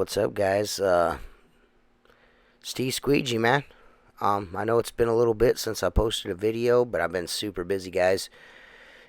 What's up, guys? Steve Squeegee, man. I know it's been a little bit since I posted a video, but I've been super busy, guys.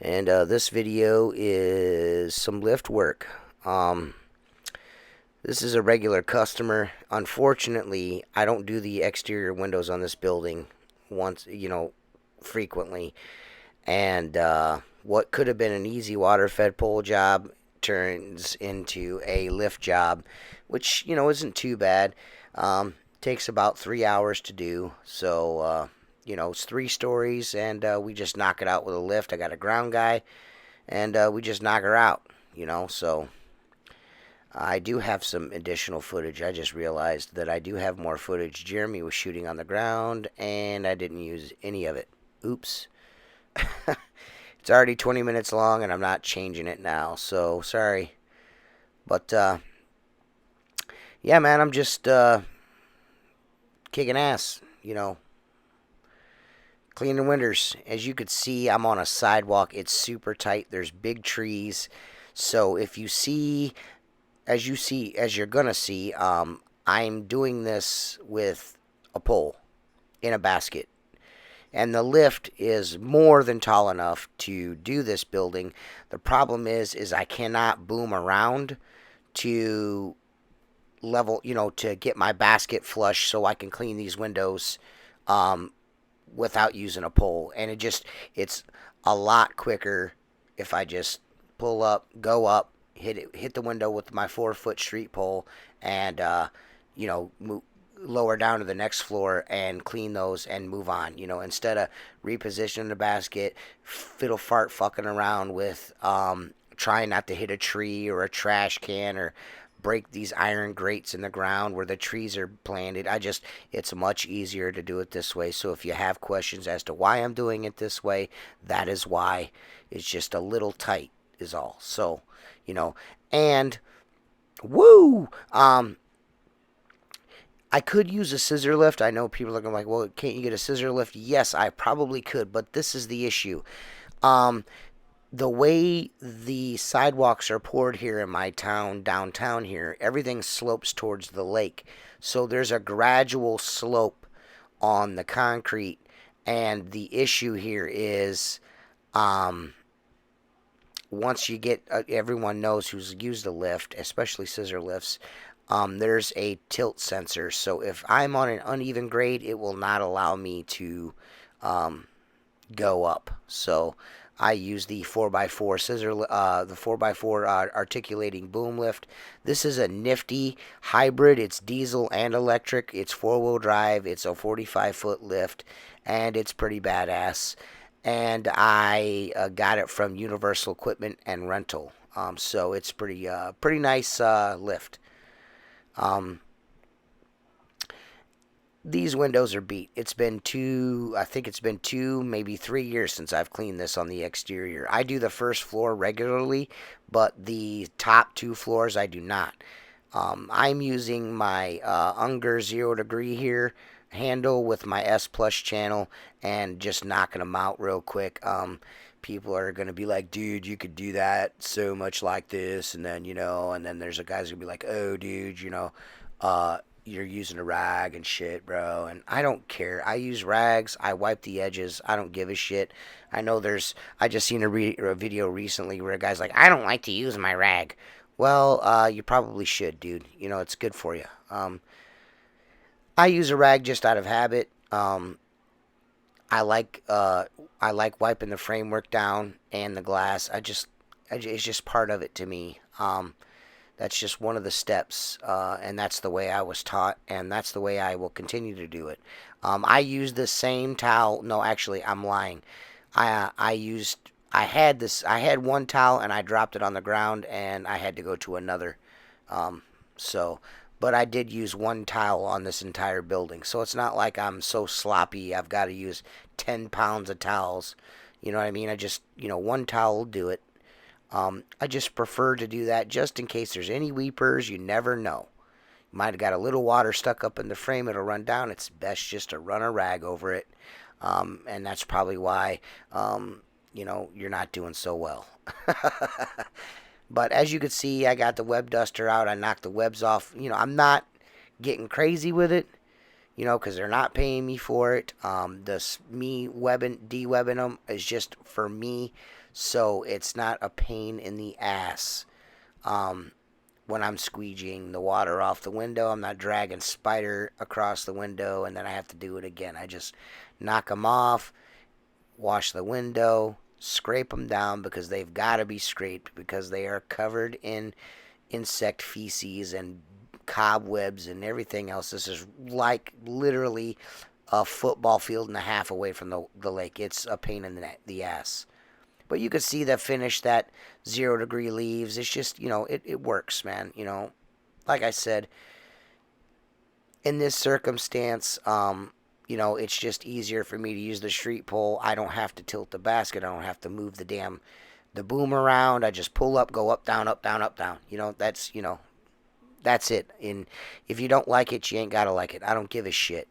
And this video is some lift work. Um, this is a regular customer. Unfortunately, I don't do the exterior windows on this building frequently. And what could have been an easy water-fed pole job turns into a lift job, which isn't too bad. Takes about 3 hours to do. So it's 3 stories, and we just knock it out with a lift. I got a ground guy, and we just knock her out. So I do have some additional footage. I just realized that I do have more footage. Jeremy was shooting on the ground, and I didn't use any of it. Oops. It's already 20 minutes long, and I'm not changing it now, so sorry. But, yeah, man, I'm just kicking ass, cleaning windows. As you could see, I'm on a sidewalk. It's super tight. There's big trees. So if you see, as you're going to see, I'm doing this with a pole in a basket. And the lift is more than tall enough to do this building. The problem is I cannot boom around to level, to get my basket flush so I can clean these windows without using a pole. And it's a lot quicker if I just pull up, go up, hit the window with my 4-foot street pole, and lower down to the next floor and clean those and move on. Instead of repositioning the basket, fiddle fart fucking around with trying not to hit a tree or a trash can or break these iron grates in the ground where the trees are planted. It's much easier to do it this way. So if you have questions as to why I'm doing it this way, that is why. It's just a little tight is all. So, and woo! I could use a scissor lift. I know people are going to be like, well, can't you get a scissor lift? Yes, I probably could, but this is the issue. The way the sidewalks are poured here in my town, downtown here, everything slopes towards the lake. So there's a gradual slope on the concrete, and the issue here is once you get, everyone knows who's used a lift, especially scissor lifts, there's a tilt sensor. So if I'm on an uneven grade, it will not allow me to go up. So I use the 4x4 scissor, the 4x4 articulating boom lift. This is a nifty hybrid. It's diesel and electric. It's 4-wheel drive. It's a 45-foot lift, and it's pretty badass. And I got it from Universal Equipment and Rental. So it's pretty nice lift. These windows are beat. I think it's been 2, maybe 3 years since I've cleaned this on the exterior. I do the first floor regularly, but the top 2 floors I do not. I'm using my Unger 0 degree here handle with my S Plus channel and just knocking them out real quick. People are going to be like, dude, you could do that so much like this. And then, and then there's a guy's going to be like, oh, dude, you're using a rag and shit, bro. And I don't care. I use rags. I wipe the edges. I don't give a shit. I just seen a video recently where a guy's like, I don't like to use my rag. Well, you probably should, dude. It's good for you. I use a rag just out of habit. I like wiping the framework down and the glass. It's just part of it to me. That's just one of the steps, and that's the way I was taught, and that's the way I will continue to do it. I use the same towel. No, actually, I'm lying. I had one towel and I dropped it on the ground, and I had to go to another. But I did use one towel on this entire building, so it's not like I'm so sloppy I've got to use 10 pounds of towels. You know what I mean? I just, one towel will do it. I just prefer to do that just in case there's any weepers. You never know. You might have got a little water stuck up in the frame. It'll run down. It's best just to run a rag over it. And that's probably why, you're not doing so well. But as you can see, I got the web duster out. I knocked the webs off. I'm not getting crazy with it, because they're not paying me for it. Me de-webbing them is just for me, so it's not a pain in the ass. When I'm squeegeeing the water off the window, I'm not dragging spider across the window and then I have to do it again. I just knock them off, wash the window, scrape them down because they've got to be scraped because they are covered in insect feces and cobwebs and everything else. This is like literally a football field and a half away from the lake. It's a pain in the ass. But you can see the finish that 0 degree leaves. It's just, it works, man. Like I said, in this circumstance, it's just easier for me to use the street pole. I don't have to tilt the basket. I don't have to move the boom around. I just pull up, go up, down, up, down, up, down. That's it. And if you don't like it, you ain't got to like it. I don't give a shit.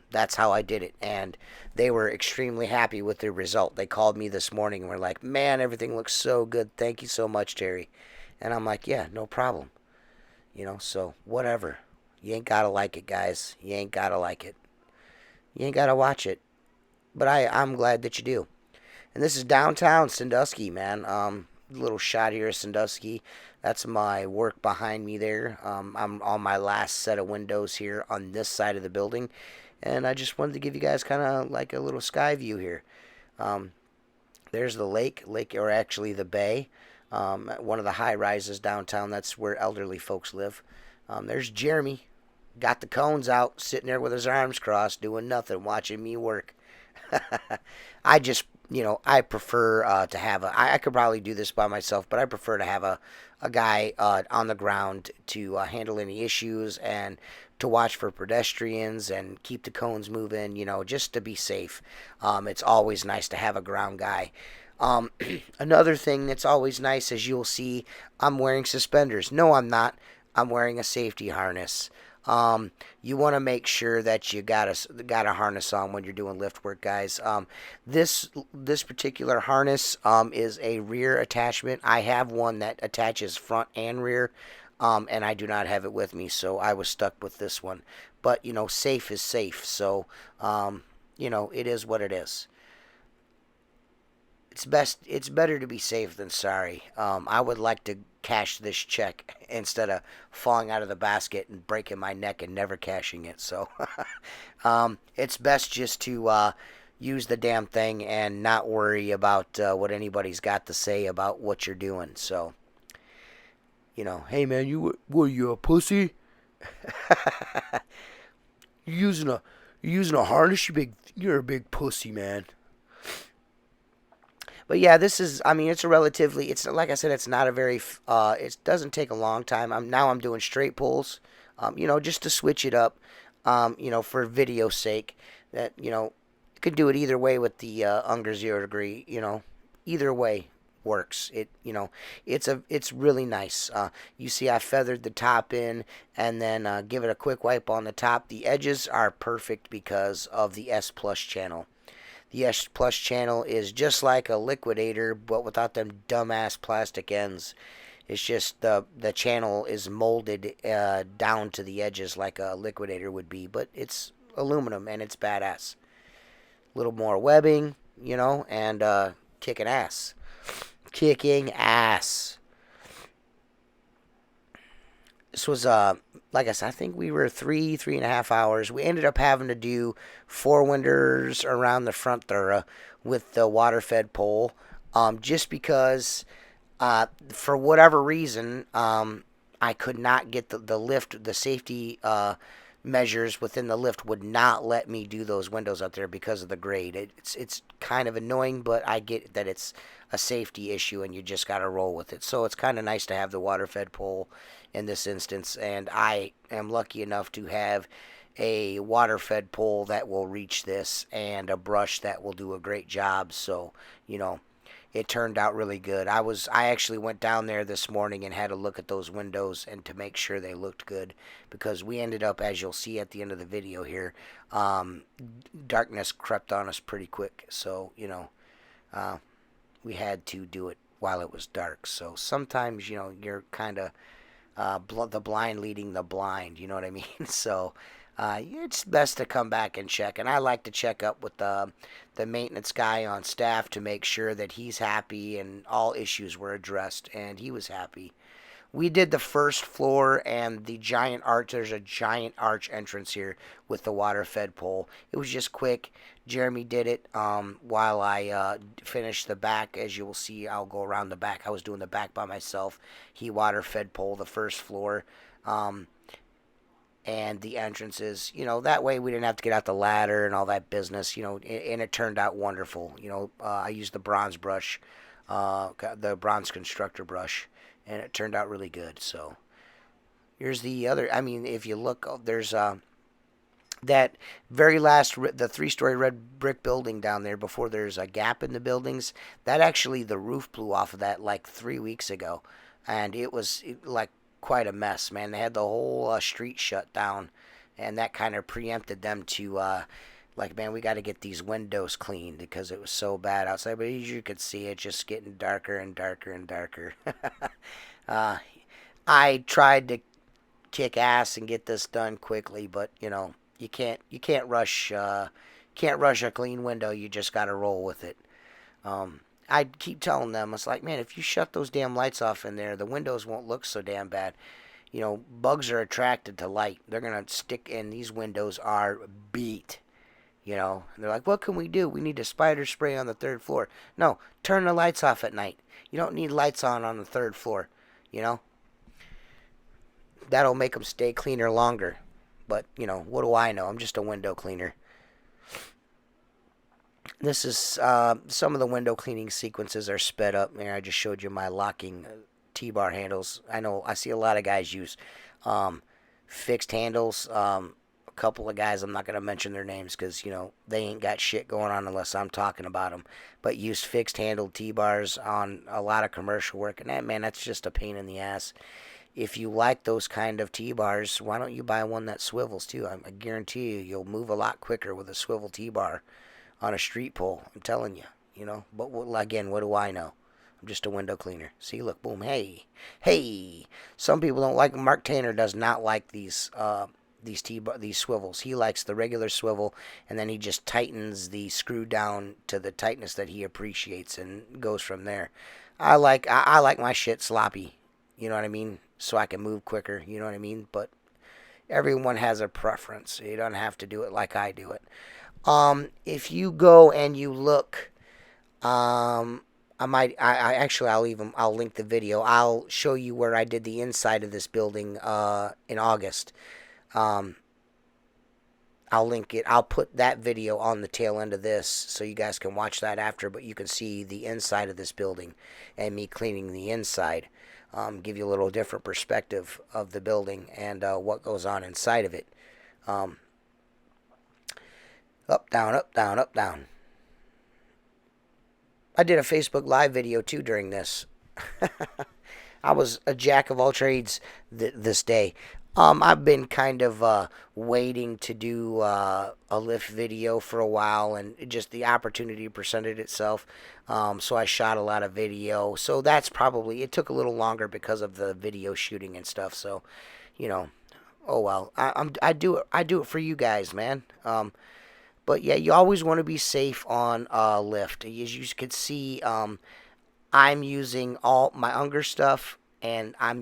That's how I did it. And they were extremely happy with the result. They called me this morning and were like, man, everything looks so good. Thank you so much, Terry. And I'm like, yeah, no problem. So whatever. You ain't got to like it, guys. You ain't got to like it. You ain't got to watch it. But I'm glad that you do. And this is downtown Sandusky, man. Little shot here of Sandusky. That's my work behind me there. I'm on my last set of windows here on this side of the building. And I just wanted to give you guys kind of like a little sky view here. There's the lake, or actually the bay. One of the high rises downtown. That's where elderly folks live. There's Jeremy. Got the cones out, sitting there with his arms crossed, doing nothing, watching me work. I just, I prefer to have I could probably do this by myself, but I prefer to have a guy on the ground to handle any issues and to watch for pedestrians and keep the cones moving, just to be safe. It's always nice to have a ground guy. Another thing that's always nice, as you'll see, I'm wearing suspenders. No, I'm not. I'm wearing a safety harness. You want to make sure that you got a harness on when you're doing lift work, guys. This particular harness is a rear attachment. I have one that attaches front and rear, and I do not have it with me, so I was stuck with this one. But safe is safe, so it is what it is. It's better to be safe than sorry. I would like to cash this check instead of falling out of the basket and breaking my neck and never cashing it. So it's best just to use the damn thing and not worry about what anybody's got to say about what you're doing. So, hey man, you a pussy? You're using a harness, you're a big pussy, man. But yeah, it's it's like I said, it's not a very, it doesn't take a long time. I'm doing straight pulls, just to switch it up, for video sake. That, you could do it either way with the Unger 0 degree, either way works. It's really nice. You see, I feathered the top in and then give it a quick wipe on the top. The edges are perfect because of the S Plus channel. The S Plus channel is just like a liquidator, but without them dumbass plastic ends. It's just the channel is molded down to the edges like a liquidator would be, but it's aluminum and it's badass. A little more webbing, and kicking ass. Kicking ass. This was like I said, I think we were 3.5 hours. We ended up having to do 4 winders around the front there with the water fed pole, just because for whatever reason I could not get the lift, the safety measures within the lift would not let me do those windows out there because of the grade. It's kind of annoying, but I get that it's a safety issue and you just got to roll with it. So it's kind of nice to have the water fed pole in this instance, and I am lucky enough to have a water fed pole that will reach this and a brush that will do a great job. So it turned out really good. I actually went down there this morning and had a look at those windows and to make sure they looked good, because we ended up, as you'll see at the end of the video here, darkness crept on us pretty quick. So we had to do it while it was dark. So sometimes, you're kind of the blind leading the blind. You know what I mean? So it's best to come back and check. And I like to check up with the maintenance guy on staff to make sure that he's happy and all issues were addressed, and he was happy. We did the first floor and the giant arch. There's a giant arch entrance here with the water fed pole. It was just quick. Jeremy did it while I finished the back. As you will see, I'll go around the back. I was doing the back by myself. He water fed pole the first floor. And the entrances, that way we didn't have to get out the ladder and all that business, and it turned out wonderful. I used the bronze brush, the bronze constructor brush, and it turned out really good. So here's the other. I mean, if you look, there's that very last, the 3-story red brick building down there. Before there's a gap in the buildings, that actually the roof blew off of that like 3 weeks ago, and it was like quite a mess, man. They had the whole street shut down, and that kind of preempted them to like, man, we got to get these windows cleaned because it was so bad outside. But as you could see, it just getting darker and darker and darker. I tried to kick ass and get this done quickly, but you can't rush a clean window. You just got to roll with it. I keep telling them, it's like, man, if you shut those damn lights off in there, the windows won't look so damn bad. Bugs are attracted to light. They're going to stick in. These windows are beat. And they're like, what can we do? We need a spider spray on the 3rd floor. No, turn the lights off at night. You don't need lights on the 3rd floor. That'll make them stay cleaner longer. But, what do I know? I'm just a window cleaner. This is some of the window cleaning sequences are sped up. There, I just showed you my locking T-bar handles. I see a lot of guys use fixed handles. A couple of guys, I'm not going to mention their names because, they ain't got shit going on unless I'm talking about them. But use fixed handled T-bars on a lot of commercial work. And that's just a pain in the ass. If you like those kind of T-bars, why don't you buy one that swivels too? I guarantee you'll move a lot quicker with a swivel T-bar on a street pole. I'm telling you, But again, what do I know? I'm just a window cleaner. See, look, boom, hey, hey. Some people don't like them. Mark Tanner does not like these swivels. He likes the regular swivel, and then he just tightens the screw down to the tightness that he appreciates and goes from there. I like my shit sloppy. You know what I mean? So I can move quicker. You know what I mean? But everyone has a preference. You don't have to do it like I do it. If you go and you look, I'll link the video. I'll show you where I did the inside of this building, in August. I'll link it. I'll put that video on the tail end of this so you guys can watch that after, but you can see the inside of this building and me cleaning the inside. Give you a little different perspective of the building and what goes on inside of it. Up, down, up, down, up, down. I did a Facebook Live video too during this. I was a jack of all trades this day. I've been kind of waiting to do a lift video for a while, and just the opportunity presented itself. So I shot a lot of video. So that's probably, it took a little longer because of the video shooting and stuff. So, oh well. I do it for you guys, man. But yeah, you always want to be safe on lift. As you can see, I'm using all my Unger stuff. And I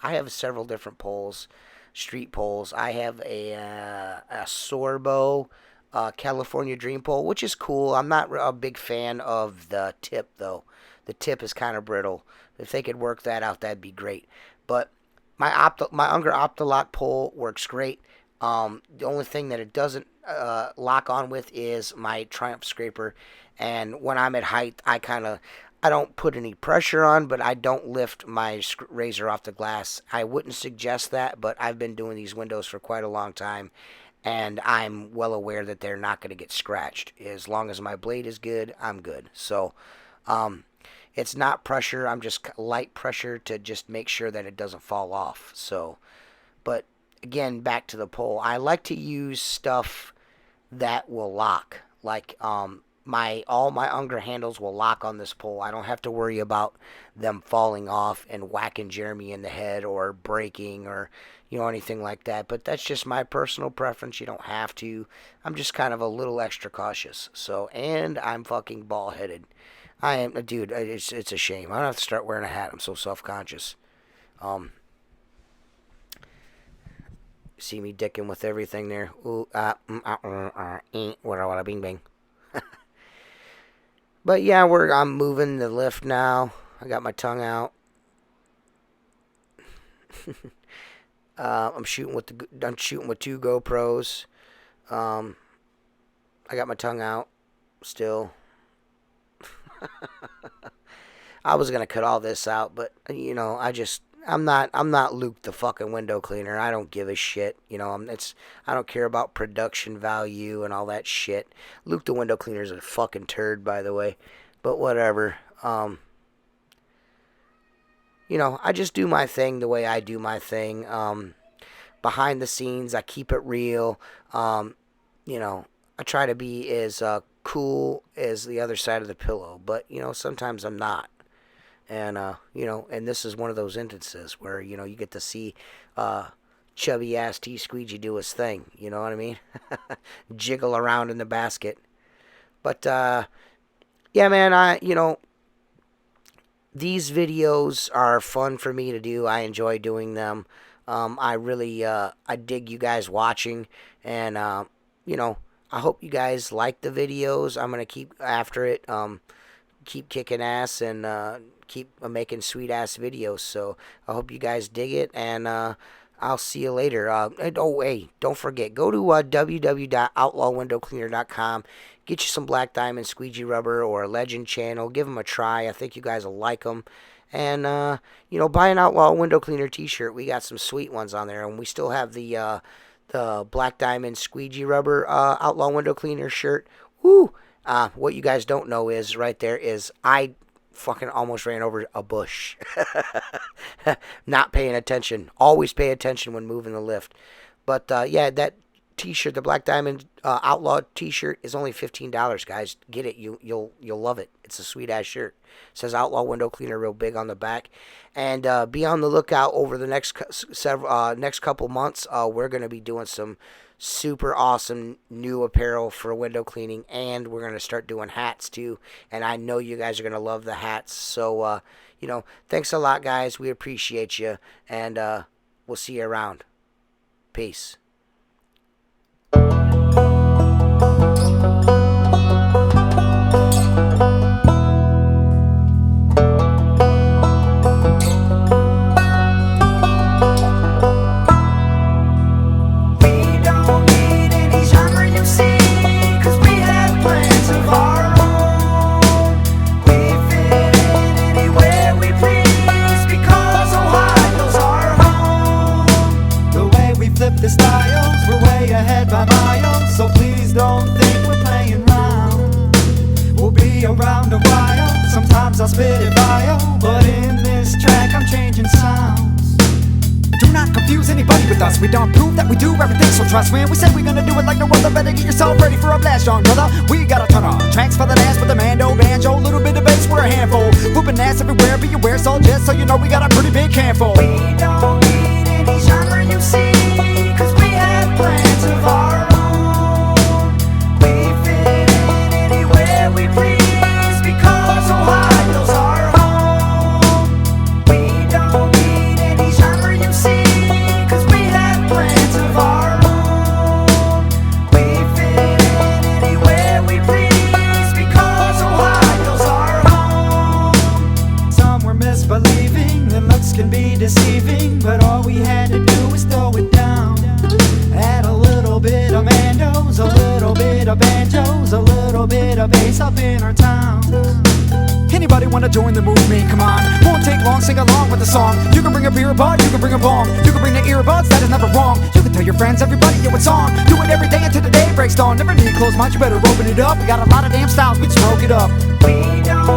have several different poles, street poles. I have a Sorbo California Dream pole, which is cool. I'm not a big fan of the tip, though. The tip is kind of brittle. If they could work that out, that'd be great. But my Unger Optolock pole works great. The only thing that it doesn't lock on with is my Triumph scraper. And when I'm at height, I don't put any pressure on, but I don't lift my razor off the glass. I wouldn't suggest that, but I've been doing these windows for quite a long time, and I'm well aware that they're not going to get scratched. As long as my blade is good, I'm good. So it's not pressure. I'm just light pressure to just make sure that it doesn't fall off. So, but again, back to the pole. I like to use stuff that will lock, like all my Unger handles will lock on this pole. I don't have to worry about them falling off and whacking Jeremy in the head or breaking or anything like that. But that's just my personal preference. You don't have to. I'm just kind of a little extra cautious. So, and I'm fucking bald headed. I am, dude. It's a shame. I don't have to start wearing a hat. I'm so self-conscious. See me dicking with everything there. Ooh, wada bing bang. But yeah, I'm moving the lift now. I got my tongue out. I'm shooting with 2 GoPros. I got my tongue out still. I was gonna cut all this out, but I'm not Luke the fucking window cleaner. I don't give a shit. I don't care about production value and all that shit. Luke the window cleaner is a fucking turd, by the way. But whatever. I just do my thing the way I do my thing. Behind the scenes, I keep it real. I try to be as cool as the other side of the pillow, but sometimes I'm not. And and this is one of those instances where you get to see chubby ass T Squeegee do his thing. You know what I mean? Jiggle around in the basket. But yeah, man, these videos are fun for me to do. I enjoy doing them. I really I dig you guys watching, and I hope you guys like the videos. I'm gonna keep after it. Keep kicking ass and keep making sweet ass videos. So I hope you guys dig it, and I'll see you later. Hey, don't forget, go to www.outlawwindowcleaner.com. Get you some Black Diamond squeegee rubber or a Legend channel. Give them a try. I think you guys will like them. And buy an Outlaw Window Cleaner t-shirt. We got some sweet ones on there, and we still have the Black Diamond squeegee rubber Outlaw Window Cleaner shirt. Woo! What you guys don't know is right there is I fucking almost ran over a bush. Not paying attention. Always pay attention when moving the lift. But yeah, that t-shirt, the Black Diamond Outlaw t-shirt, is only $15, guys. Get it. You'll love it. It's a sweet ass shirt. It says Outlaw Window Cleaner real big on the back. And be on the lookout over the next couple months. We're gonna be doing some super awesome new apparel for window cleaning, and we're going to start doing hats too, and I know you guys are going to love the hats. So thanks a lot, guys. We appreciate you, and we'll see you around. Peace. The styles, we're way ahead by miles, so please don't think we're playing round. We'll be around a while, sometimes I'll spit it vile, but in this track I'm changing sounds. Do not confuse anybody with us, we don't prove that we do everything, so trust when we say we're gonna do it like no other. Better get yourself ready for a blast, young brother. We got a ton of tracks for the dance with the mando, banjo, little bit of bass, we're a handful. Whooping ass everywhere, be aware, so just so you know we got a pretty big handful. We don't need any genre you see, plans of our own. We fit in anywhere we please, because Ohio's our home. We don't need any genre you see, cause we have plans of our own. We fit in anywhere we please, because Ohio's our home. Some were misbelieving that looks can be deceiving, but all we had to do was throw it down. Add a little bit of mandos, a little bit of banjos, a little bit of bass up in our town. Anybody wanna join the movement? Come on, won't take long, sing along with the song. You can bring a beer bud, you can bring a bong, you can bring the earbuds, that is never wrong. You can tell your friends, everybody, yeah, it's on. Do it every day until the day breaks dawn. Never need closed mind, you better open it up. We got a lot of damn styles, we just smoke it up. We don't